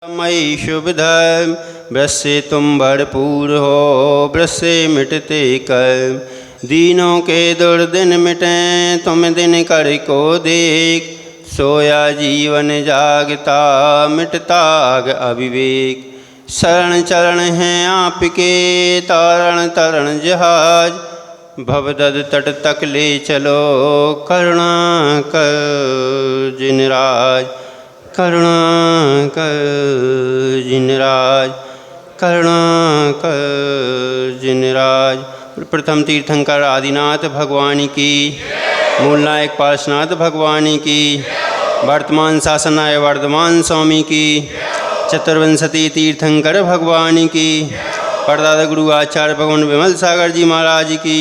मयि शुभधा ब्रश से तुम भरपूर हो, ब्रश से मिटते कर दीनों के दुर्दिन मिटें, तुम दिन कर को देख। सोया जीवन जागता मिटता अविवेक, शरण चरण हैं आपके तारण तरण जहाज। भवदद तट तक ले चलो करुणा कर जिनराज, करुणा कर जिनराज, करुणा कर जिनराज। प्रथम तीर्थंकर आदिनाथ भगवान की, मूल नायक पार्श्वनाथ भगवान की, वर्तमान शासनाय वर्धमान स्वामी की, चतुर्विंशति तीर्थंकर भगवान की, परदादा गुरु आचार्य भगवान विमल सागर जी महाराज की,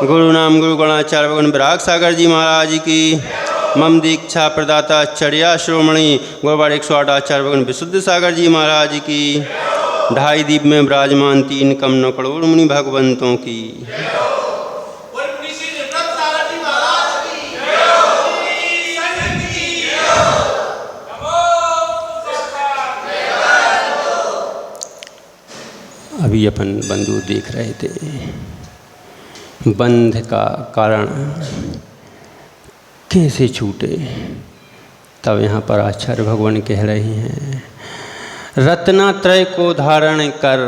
गुरु नाम गुरु गणाचार्य भगवान विराग सागर जी महाराज की, मम दीक्षा प्रदाता चर्या श्रोमणी गुरुवार 108 आचार्य भगवान विशुद्ध सागर जी महाराज की, ढाई दीप में विराजमान 3 करोड़ करोड़ मुनि भगवंतों की। अभी अपन बंधु देख रहे थे बंध का कारण कैसे छूटे, तब यहाँ पर आचार्य भगवान कह रहे हैं रत्नात्रय को धारण कर,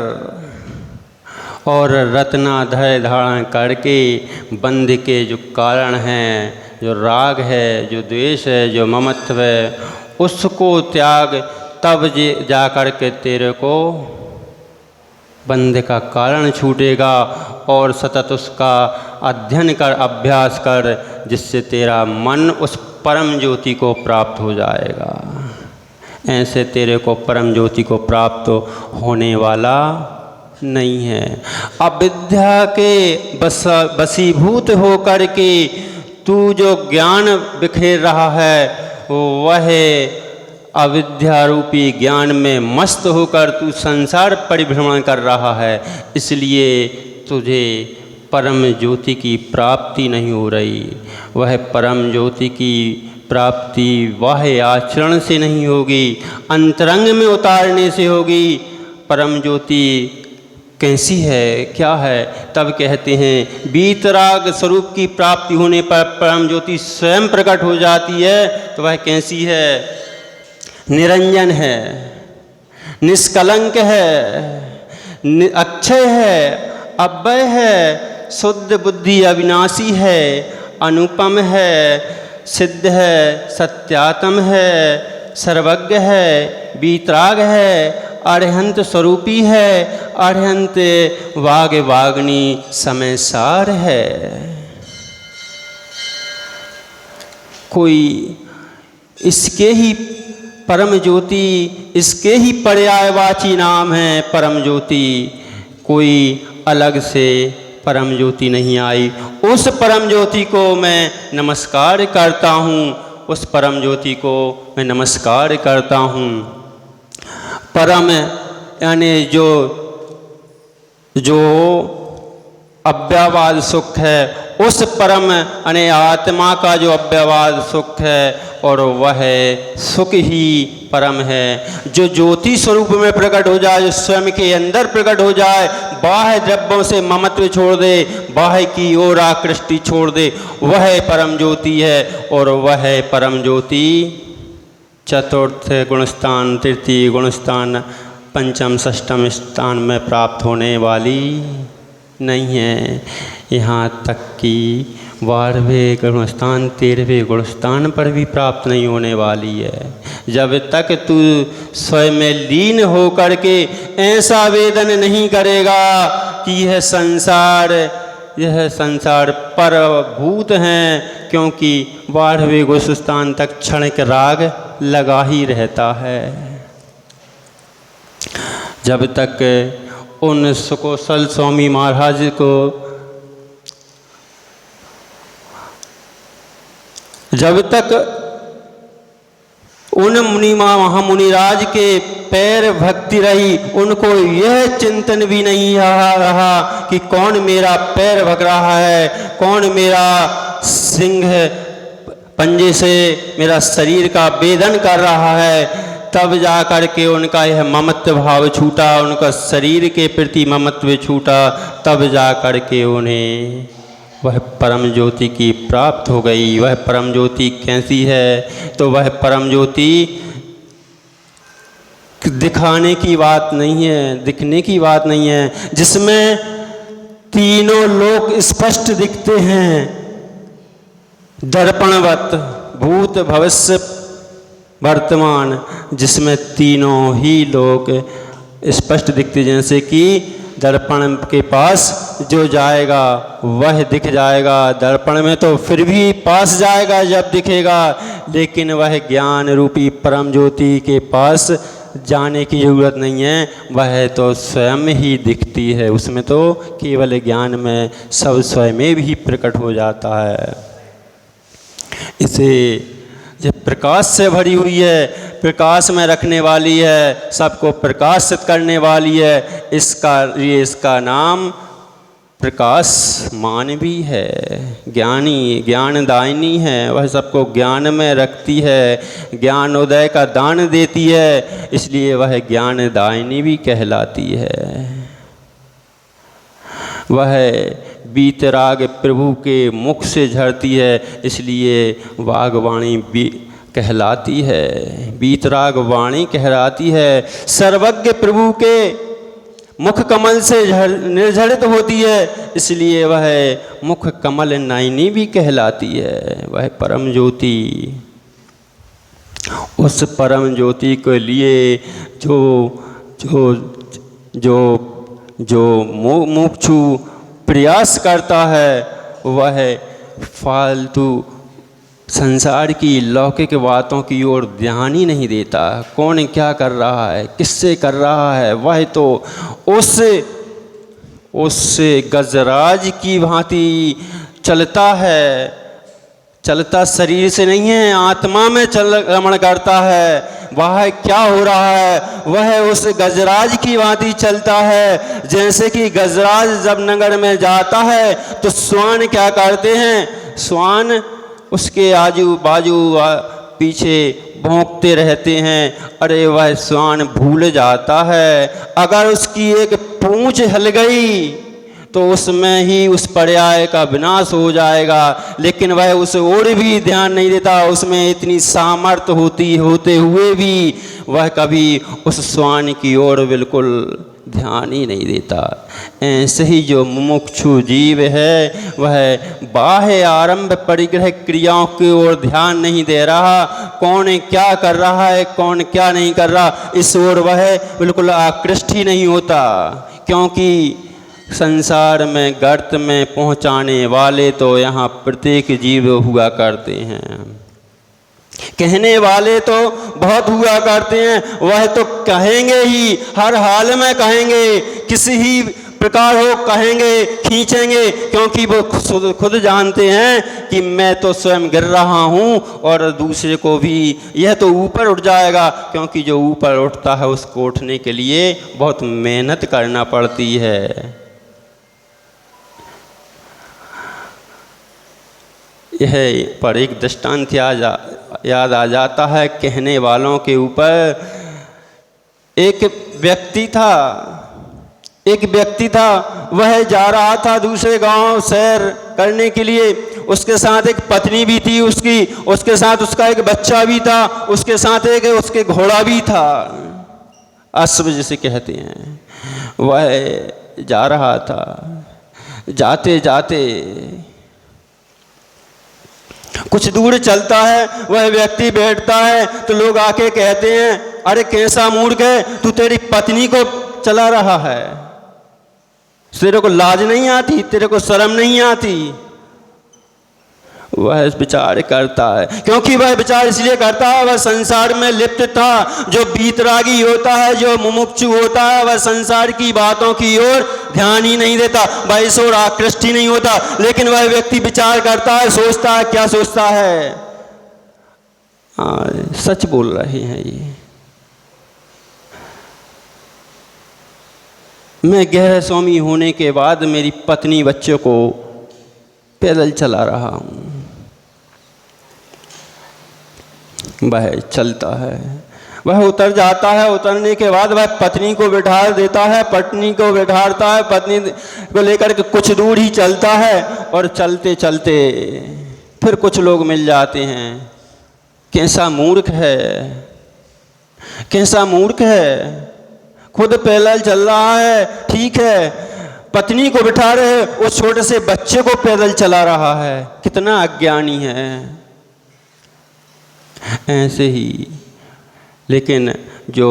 और रत्नात्रय धारण करके बंध के जो कारण हैं, जो राग है, जो द्वेष है, जो ममत्व है, उसको त्याग, तब जा कर के तेरे को बंध का कारण छूटेगा। और सतत उसका अध्ययन कर, अभ्यास कर, जिससे तेरा मन उस परम ज्योति को प्राप्त हो जाएगा। ऐसे तेरे को परम ज्योति को प्राप्त होने वाला नहीं है। अविद्या के वशीभूत होकर के तू जो ज्ञान बिखेर रहा है, वह अविद्या रूपी ज्ञान में मस्त होकर तू संसार परिभ्रमण कर रहा है, इसलिए तुझे परम ज्योति की प्राप्ति नहीं हो रही। वह परम ज्योति की प्राप्ति बाह्य आचरण से नहीं होगी, अंतरंग में उतारने से होगी। परम ज्योति कैसी है, क्या है? तब कहते हैं वीतराग स्वरूप की प्राप्ति होने पर परम ज्योति स्वयं प्रकट हो जाती है। तो वह कैसी है? निरंजन है, निष्कलंक है, अक्षय है, अव्यय है, शुद्ध बुद्धि अविनाशी है, अनुपम है, सिद्ध है, सत्यात्म है, सर्वज्ञ है, वीतराग है, अरहंत स्वरूपी है, अरहंत वाग वाग्नी समय सार है। कोई इसके ही परम ज्योति, इसके ही पर्यायवाची नाम है परम ज्योति, कोई अलग से परम ज्योति नहीं आई। उस परम ज्योति को मैं नमस्कार करता हूँ, उस परम ज्योति को मैं नमस्कार करता हूँ। परम यानी जो अव्ययवाद सुख है, उस परम यानी आत्मा का जो अव्ययवाद सुख है, और वह सुख ही परम है। जो ज्योति स्वरूप में प्रकट हो जाए, जो स्वयं के अंदर प्रकट हो जाए, बाह्य द्रव्यों से ममत्व छोड़ दे, बाह्य की ओर आकृष्टि छोड़ दे, वह परम ज्योति है। और वह परम ज्योति चतुर्थ गुणस्थान, तृतीय गुणस्थान, पंचम षष्ठम स्थान में प्राप्त होने वाली नहीं है। यहाँ तक कि 12वें गुणस्थान, 13वें गुणस्थान पर भी प्राप्त नहीं होने वाली है। जब तक तू स्वयं में लीन होकर के ऐसा वेदन नहीं करेगा कि यह संसार परभूत हैं, क्योंकि 12वें गुणस्थान तक क्षणिक राग लगा ही रहता है। जब तक उन सुकौशल स्वामी महाराज को, जब तक उन मुनि महामुनिराज के पैर भक्ति रही, उनको यह चिंतन भी नहीं रहा कि कौन मेरा पैर भग रहा है, कौन मेरा सिंह पंजे से मेरा शरीर का वेदन कर रहा है। तब जा कर के उनका यह ममत्व भाव छूटा, उनका शरीर के प्रति ममत्व छूटा, तब जा कर के उन्हें वह परम ज्योति की प्राप्त हो गई। वह परम ज्योति कैसी है? तो वह परम ज्योति दिखाने की बात नहीं है, दिखने की बात नहीं है, जिसमें तीनों लोक स्पष्ट दिखते हैं, दर्पणवत, भूत भविष्य वर्तमान, जिसमें तीनों ही लोक स्पष्ट दिखते, जैसे कि दर्पण के पास जो जाएगा वह दिख जाएगा। दर्पण में तो फिर भी पास जाएगा जब दिखेगा, लेकिन वह ज्ञान रूपी परम ज्योति के पास जाने की ज़रूरत नहीं है, वह तो स्वयं ही दिखती है। उसमें तो केवल ज्ञान में सब स्वयं भी प्रकट हो जाता है। इसे जब प्रकाश से भरी हुई है, प्रकाश में रखने वाली है, सबको प्रकाशित करने वाली है, इसका नाम प्रकाश मान भी है। ज्ञानी ज्ञानदायिनी है, वह सबको ज्ञान में रखती है, ज्ञान उदय का दान देती है, इसलिए वह ज्ञानदायिनी भी कहलाती है। वह वीतराग प्रभु के मुख से झरती है, इसलिए वागवाणी भी कहलाती है, वीतराग वाणी कहलाती है। सर्वज्ञ प्रभु के मुख कमल से निर्झरित होती है, इसलिए वह मुख कमल नयनी भी कहलाती है। वह परम ज्योति, उस परम ज्योति के लिए जो जो जो जो मुमुक्षु प्रयास करता है, वह फालतू संसार की लौकिक बातों की ओर ध्यान ही नहीं देता। कौन क्या कर रहा है, किससे कर रहा है, वह तो उस गजराज की भांति चलता है। चलता शरीर से नहीं है, आत्मा में रमण करता है। वह क्या हो रहा है, वह उस गजराज की भांति चलता है। जैसे कि गजराज जब नगर में जाता है तो श्वान क्या करते हैं, श्वान उसके आजू बाजू पीछे भौंकते रहते हैं। अरे वह श्वान भूल जाता है, अगर उसकी एक पूंछ हिल गई तो उसमें ही उस पर्याय का विनाश हो जाएगा, लेकिन वह उस ओर भी ध्यान नहीं देता। उसमें इतनी सामर्थ्य होते हुए भी वह कभी उस श्वान की ओर बिल्कुल ध्यान ही नहीं देता। ऐसे ही जो मुमुक्षु जीव है, वह बाह्य आरंभ परिग्रह क्रियाओं की ओर ध्यान नहीं दे रहा। कौन क्या कर रहा है, कौन क्या नहीं कर रहा, इस ओर वह बिल्कुल आकृष्ट ही नहीं होता, क्योंकि संसार में गर्त में पहुंचाने वाले तो यहाँ प्रत्येक जीव हुआ करते हैं। कहने वाले तो बहुत हुआ करते हैं, वह तो कहेंगे ही, हर हाल में कहेंगे, किसी ही प्रकार हो कहेंगे, खींचेंगे, क्योंकि वो खुद जानते हैं कि मैं तो स्वयं गिर रहा हूँ और दूसरे को भी यह तो ऊपर उठ जाएगा, क्योंकि जो ऊपर उठता है उसको उठने के लिए बहुत मेहनत करना पड़ती है। यह पर एक दृष्टांत याद आ जाता है कहने वालों के ऊपर। एक व्यक्ति था, वह जा रहा था दूसरे गांव सैर करने के लिए। उसके साथ एक पत्नी भी थी उसकी, उसके साथ उसका एक बच्चा भी था, उसके साथ एक उसके घोड़ा भी था, अश्व जिसे कहते हैं। वह जा रहा था, जाते जाते कुछ दूर चलता है, वह व्यक्ति बैठता है तो लोग आके कहते हैं, अरे कैसा मूर्ख है तू, तेरी पत्नी को चला रहा है, तेरे को लाज नहीं आती, तेरे को शर्म नहीं आती। वह विचार करता है, क्योंकि वह विचार इसलिए करता है, वह संसार में लिप्त था। जो वीतरागी होता है, जो मुमुक्षु होता है, वह संसार की बातों की ओर ध्यान ही नहीं देता, वह इस ओर आकृष्ट ही नहीं होता। लेकिन वह व्यक्ति विचार करता है, सोचता है, क्या सोचता है, सच बोल रहे हैं ये, मैं गृह स्वामी होने के बाद मेरी पत्नी बच्चों को पैदल चला रहा हूँ। वह चलता है, वह उतर जाता है। उतरने के बाद वह पत्नी को बिठा देता है, पत्नी को बिठाता है, पत्नी को लेकर के कुछ दूर ही चलता है और चलते चलते फिर कुछ लोग मिल जाते हैं। कैसा मूर्ख है, कैसा मूर्ख है, खुद पैदल चल रहा है, ठीक है, पत्नी को बिठा रहे, उस छोटे से बच्चे को पैदल चला रहा है, कितना अज्ञानी है। ऐसे ही लेकिन जो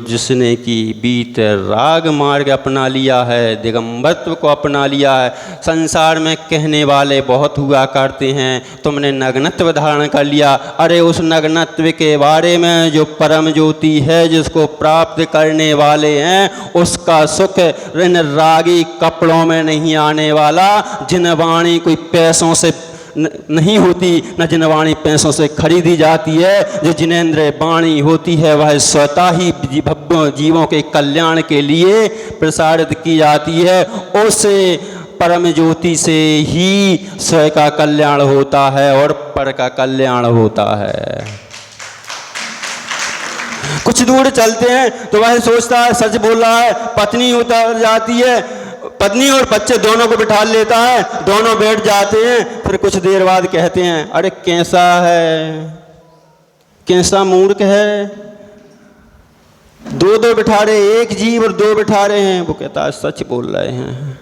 जिसने कि बीत राग मार्ग अपना लिया है, दिगंबरत्व को अपना लिया है। संसार में कहने वाले बहुत हुआ करते हैं, तुमने नग्नत्व धारण कर लिया। अरे उस नग्नत्व के बारे में जो परम ज्योति है, जिसको प्राप्त करने वाले हैं, उसका सुख इन रागी कपड़ों में नहीं आने वाला। जिन वाणी कोई पैसों से नहीं होती, न जिन वाणी पैसों से खरीदी जाती है। जो जिनेंद्र वाणी होती है वह स्वतः ही जीवों के कल्याण के लिए प्रसारित की जाती है। उस परम ज्योति से ही स्वयं का कल्याण होता है और पर का कल्याण होता है। कुछ दूर चलते हैं तो वह सोचता है, सच बोल रहा है। पत्नी उतर जाती है, पत्नी और बच्चे दोनों को बिठा लेता है, दोनों बैठ जाते हैं। फिर कुछ देर बाद कहते हैं, अरे कैसा है, कैसा मूर्ख है, दो बिठा रहे, एक जीव और दो बिठा रहे हैं। वो कहता है, सच बोल रहे हैं,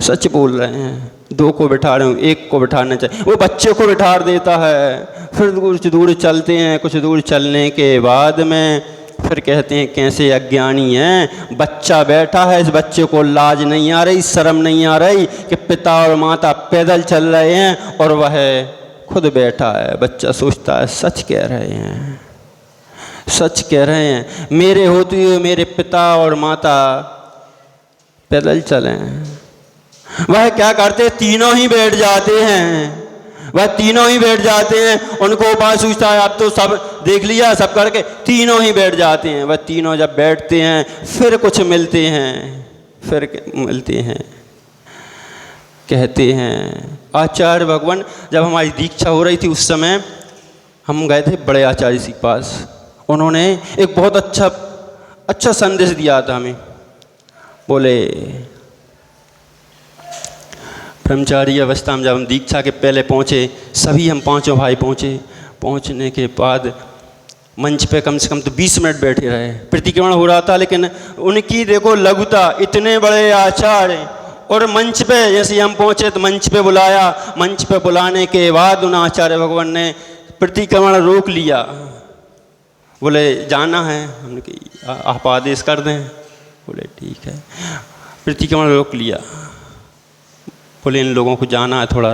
सच बोल रहे हैं, दो को बिठा रहे हूँ, एक को बिठाना चाहिए। वो बच्चे को बिठा देता है। फिर कुछ दूर चलते हैं, कुछ दूर चलने के बाद में फिर कहते हैं, कैसे अज्ञानी हैं, बच्चा बैठा है, इस बच्चे को लाज नहीं आ रही, शर्म नहीं आ रही कि पिता और माता पैदल चल रहे हैं और वह खुद बैठा है। बच्चा सोचता है, सच कह रहे हैं, सच कह रहे हैं, मेरे होते हुए मेरे पिता और माता पैदल चले। वह क्या करते, तीनों ही बैठ जाते हैं। वह तीनों ही बैठ जाते हैं। उनको उपाय सोचता है, अब तो सब देख लिया, सब करके तीनों ही बैठ जाते हैं। वह तीनों जब बैठते हैं फिर कुछ मिलते हैं, फिर मिलते हैं, कहते हैं, आचार्य भगवान, जब हमारी दीक्षा हो रही थी उस समय हम गए थे बड़े आचार्य जी के पास। उन्होंने एक बहुत अच्छा संदेश दिया था हमें। बोले, ब्रह्मचारी अवस्था में जब हम दीक्षा के पहले पहुँचे, सभी हम पांचों भाई पहुँचे। पहुँचने के बाद मंच पे कम से कम तो 20 मिनट बैठे रहे। प्रतिक्रमण हो रहा था, लेकिन उनकी देखो लघुता, इतने बड़े आचार्य और मंच पे जैसे हम पहुँचे तो मंच पे बुलाया। मंच पे बुलाने के बाद उन आचार्य भगवान ने प्रतिक्रमण रोक लिया। बोले, जाना है? हमने कहा, आप आदेश कर दें। बोले, ठीक है। प्रतिक्रमण रोक लिया। बोले, इन लोगों को जाना है थोड़ा।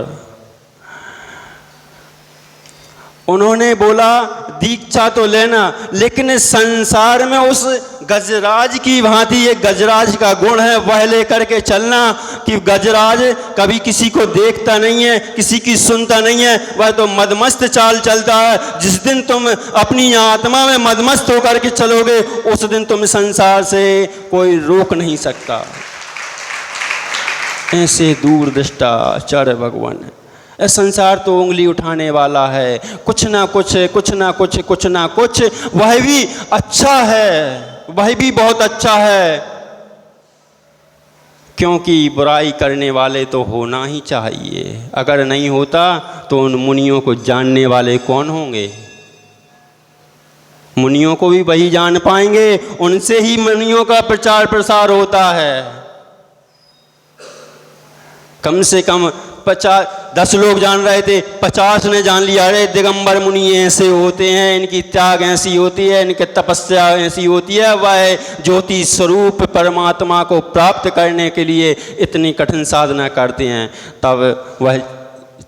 उन्होंने बोला, दीक्षा तो लेना, लेकिन संसार में उस गजराज की भांति ये गजराज का गुण है, वह लेकर के चलना कि गजराज कभी किसी को देखता नहीं है, किसी की सुनता नहीं है, वह तो मदमस्त चाल चलता है। जिस दिन तुम अपनी आत्मा में मदमस्त होकर के चलोगे, उस दिन तुम संसार से कोई रोक नहीं सकता। ऐसे दूरदृष्टा आचार्य भगवान। संसार तो उंगली उठाने वाला है, कुछ ना कुछ, वह भी अच्छा है, वह भी बहुत अच्छा है, क्योंकि बुराई करने वाले तो होना ही चाहिए। अगर नहीं होता तो उन मुनियों को जानने वाले कौन होंगे? मुनियों को भी वही जान पाएंगे, उनसे ही मुनियों का प्रचार प्रसार होता है। कम से कम 10 लोग जान रहे थे, 50 ने जान लिया, अरे दिगंबर मुनि ऐसे होते हैं, इनकी त्याग ऐसी होती है, इनकी तपस्या ऐसी होती है, वह ज्योति स्वरूप परमात्मा को प्राप्त करने के लिए इतनी कठिन साधना करते हैं। तब वह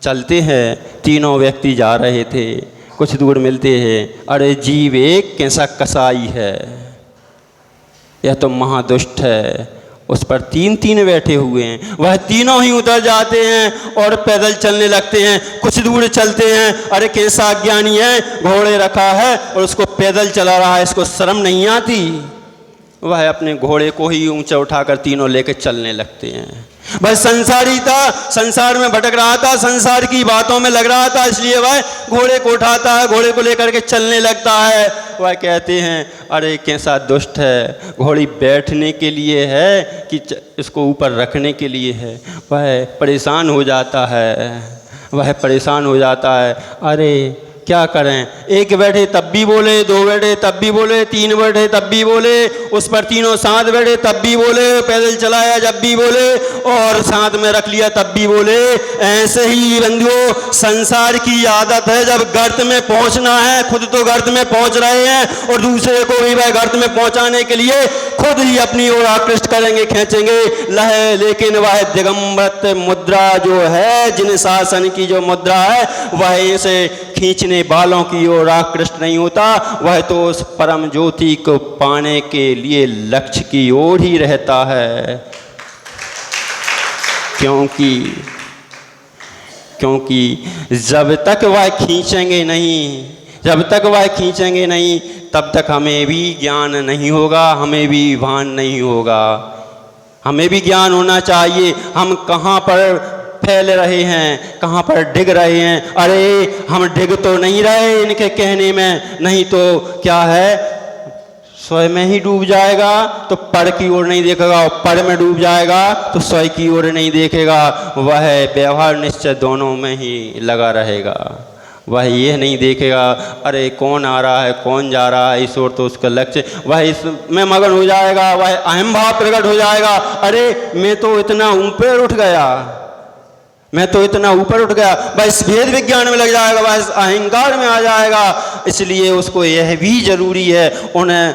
चलते हैं, तीनों व्यक्ति जा रहे थे, कुछ दूर मिलते हैं, अरे जीव एक कैसा कसाई है, यह तो महादुष्ट है, उस पर 3 बैठे हुए हैं। वह तीनों ही उतर जाते हैं और पैदल चलने लगते हैं। कुछ दूर चलते हैं, अरे कैसा अज्ञानी है, घोड़े रखा है और उसको पैदल चला रहा है, इसको शर्म नहीं आती, वह अपने घोड़े को ही ऊंचा उठाकर तीनों लेकर चलने लगते हैं। वह संसारी था, संसार में भटक रहा था, संसार की बातों में लग रहा था, इसलिए वह घोड़े को उठाता है, घोड़े को लेकर के चलने लगता है। वह कहते हैं अरे कैसा दुष्ट है, घोड़ी बैठने के लिए है कि इसको ऊपर रखने के लिए है। वह परेशान हो जाता है, वह परेशान हो जाता है। अरे क्या करें, एक बैठे तब भी बोले, दो बैठे तब भी बोले, तीन बैठे तब भी बोले, उस पर तीनों साथ बैठे तब भी बोले, पैदल चलाया जब भी बोले और साथ में रख लिया तब भी बोले। ऐसे ही बंधुओं, संसार की आदत है, जब गर्त में पहुंचना है, खुद तो गर्त में पहुंच रहे हैं और दूसरे को भी वह गर्त में पहुंचाने के लिए खुद ही अपनी ओर आकृष्ट करेंगे, खींचेंगे लेकिन वह दिगंबरत मुद्रा जो है, जिन शासन की जो मुद्रा है, वह इसे खींचने बालों की ओर आकृष्ट नहीं होता। वह तो उस परम ज्योति को पाने के लिए लक्ष्य की ओर ही रहता है, क्योंकि जब तक वह खींचेंगे नहीं, तब तक हमें भी ज्ञान नहीं होगा, हमें भी भान नहीं होगा। हमें भी ज्ञान होना चाहिए, हम कहाँ पर फैल रहे हैं, कहाँ पर डिग रहे हैं। अरे हम डिग तो नहीं रहे इनके कहने में, नहीं तो क्या है, स्वयं में ही डूब जाएगा तो पर की ओर नहीं देखेगा, और पर में डूब जाएगा तो स्वयं की ओर नहीं देखेगा। वह व्यवहार निश्चय दोनों में ही लगा रहेगा। वह यह नहीं देखेगा अरे कौन आ रहा है, कौन जा रहा है, इस ओर तो उसका लक्ष्य, वह इसमें मगन हो जाएगा, वह अहम भाव प्रकट हो जाएगा। अरे मैं तो इतना ऊपर उठ गया, वह इस भेद विज्ञान में लग जाएगा, वह इस अहंकार में आ जाएगा। इसलिए उसको यह भी जरूरी है, उन्हें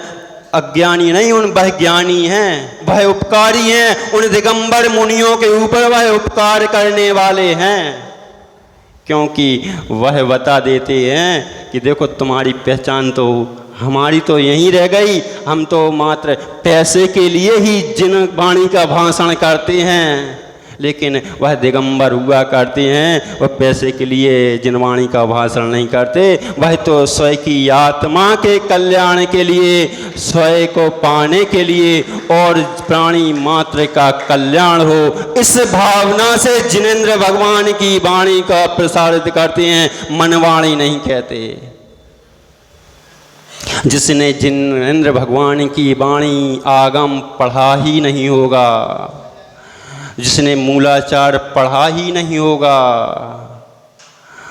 अज्ञानी नहीं, वह ज्ञानी हैं, वह उपकारी हैं, उन दिगंबर मुनियों के ऊपर वह उपकार करने वाले हैं, क्योंकि वह बता देते हैं कि देखो तुम्हारी पहचान तो हमारी तो यहीं रह गई, हम तो मात्र पैसे के लिए ही जिन वाणी का भाषण करते हैं, लेकिन वह दिगंबर हुआ करते हैं, वह पैसे के लिए जिनवाणी का भाषण नहीं करते, वह तो स्वयं की आत्मा के कल्याण के लिए, स्वयं को पाने के लिए और प्राणी मात्र का कल्याण हो, इस भावना से जिनेंद्र भगवान की वाणी का प्रसारित करते हैं, मनवाणी नहीं कहते। जिसने जिनेंद्र भगवान की वाणी आगम पढ़ा ही नहीं होगा, जिसने मूलाचार पढ़ा ही नहीं होगा,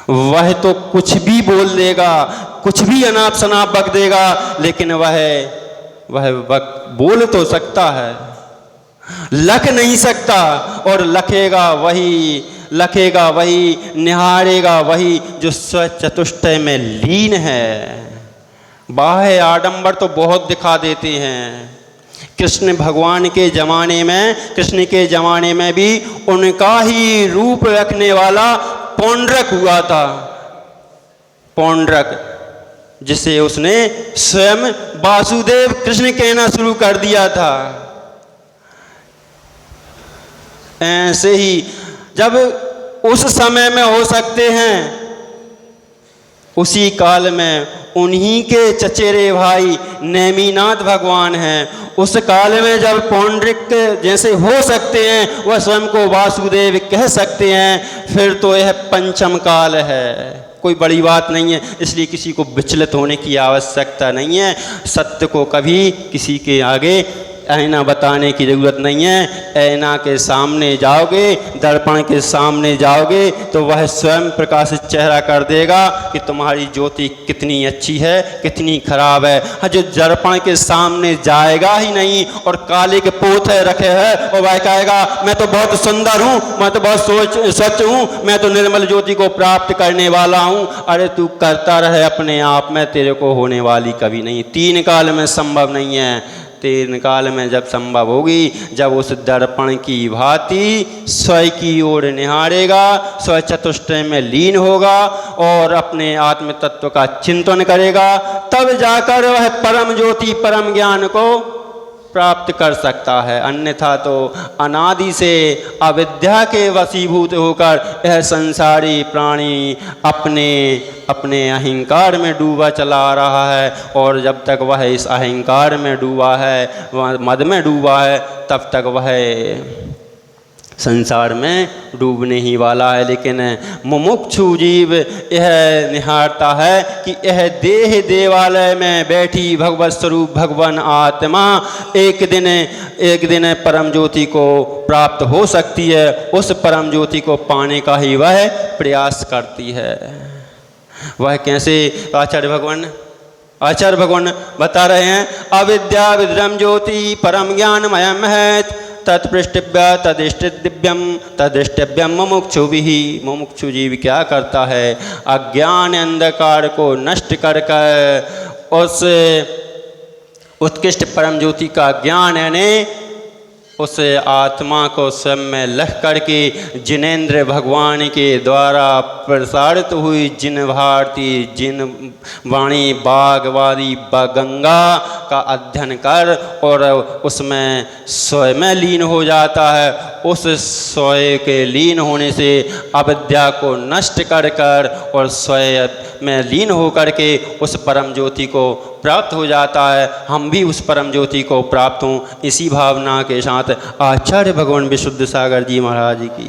वह तो कुछ भी बोल देगा, कुछ भी अनाप शनाप बक देगा, लेकिन वह बोल तो सकता है, लख नहीं सकता, और लखेगा वही, निहारेगा वही जो स्वचतुष्टय में लीन है। बाह्य आडंबर तो बहुत दिखा देते हैं। कृष्ण भगवान के ज़माने में, कृष्ण के ज़माने में भी उनका ही रूप रखने वाला पौंड्रक हुआ था, पौंड्रक, जिसे उसने स्वयं वासुदेव कृष्ण कहना शुरू कर दिया था। ऐसे ही जब उस समय में हो सकते हैं, उसी काल में उन्हीं के चचेरे भाई नेमिनाथ भगवान हैं। उस काल में जब पौंड्रिक जैसे हो सकते हैं, वह स्वयं को वासुदेव कह सकते हैं, फिर तो यह पंचम काल है, कोई बड़ी बात नहीं है। इसलिए किसी को विचलित होने की आवश्यकता नहीं है। सत्य को कभी किसी के आगे आईना बताने की ज़रूरत नहीं है। आईना के सामने जाओगे, दर्पण के सामने जाओगे, तो वह स्वयं प्रकाशित चेहरा कर देगा कि तुम्हारी ज्योति कितनी अच्छी है, कितनी खराब है। हाँ, जो दर्पण के सामने जाएगा ही नहीं और काले के पोथे रखे हैं, और वह कहेगा मैं तो बहुत सुंदर हूँ, मैं तो बहुत स्वच्छ हूँ, मैं तो निर्मल ज्योति को प्राप्त करने वाला हूँ। अरे तू करता रहे अपने आप में, तेरे को होने वाली कभी नहीं। तीन काल में संभव नहीं है। तीन काल में जब संभव होगी, जब उस दर्पण की भांति स्वयं की ओर निहारेगा, स्वयं चतुष्टय में लीन होगा और अपने आत्म तत्व का चिंतन करेगा, तब जाकर वह परम ज्योति, परम ज्ञान को प्राप्त कर सकता है। अन्यथा तो अनादि से अविद्या के वशीभूत होकर यह संसारी प्राणी अपने अपने अहंकार में डूबा चला आ रहा है, और जब तक वह इस अहंकार में डूबा है, वह मद में डूबा है, तब तक वह संसार में डूबने ही वाला है। लेकिन मुमुक्षु जीव यह निहारता है कि यह देह देवालय में बैठी भगवत स्वरूप भगवान आत्मा एक दिन परम ज्योति को प्राप्त हो सकती है। उस परम ज्योति को पाने का ही वह प्रयास करती है। वह कैसे? आचार्य भगवान बता रहे हैं, अविद्या विद्रम ज्योति परम ज्ञानमयम है तत्पृष्टिव्य तदिष्टिव्यम मुमुक्षु जीव क्या करता है? अज्ञान अंधकार को नष्ट कर उस उत्कृष्ट परम ज्योति का ज्ञान यानी उस आत्मा को स्वयं में लख करके जिनेन्द्र भगवान के द्वारा प्रसारित हुई जिन भारती जिन वाणी बागवादी गंगा का अध्ययन कर और उसमें स्वयं में लीन हो जाता है। उस स्वयं के लीन होने से अविद्या को नष्ट कर और स्वयं में लीन होकर के उस परम ज्योति को प्राप्त हो जाता है। हम भी उस परम ज्योति को प्राप्त हों, इसी भावना के साथ आचार्य भगवान विशुद्ध सागर जी महाराज की